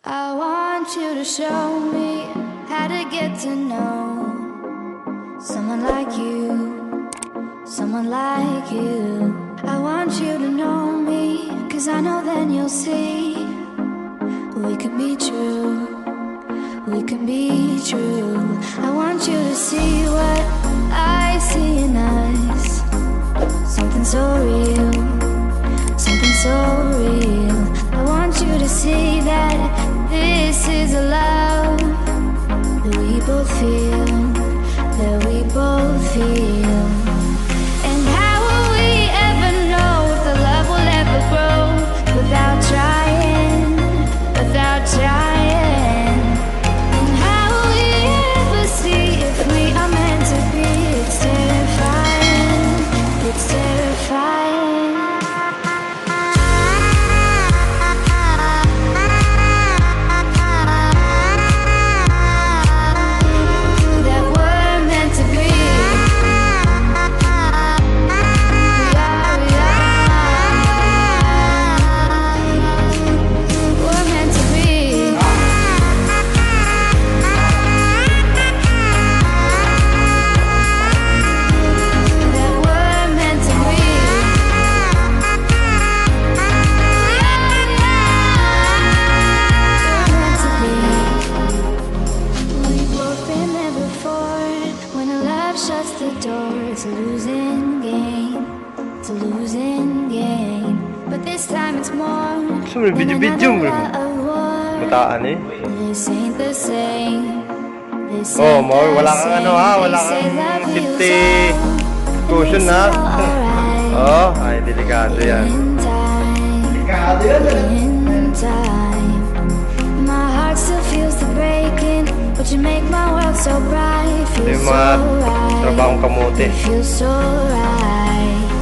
I want you to show me how to get to know someone like you, someone like you. I want you to know me, 'cause I know then you'll see we could be true, we can be true. I want you to see what I see in us, something so real, something so real. I want you to see that this is a love that we both feel, that we both feel. And how will we ever know if the love will ever grow without trying, without trying? And how will we ever see if we are meant to be? It's terrifying, it's terrifying. May video-video mo bataan eh. Oh, Maui, wala kang ano ha, wala kang safety cushion ha. Oh, ay, delikado yan. Delikado yan. My heart still feels the breaking, but you make my world so bright. Yung mga trabahong kamote. Feels so right.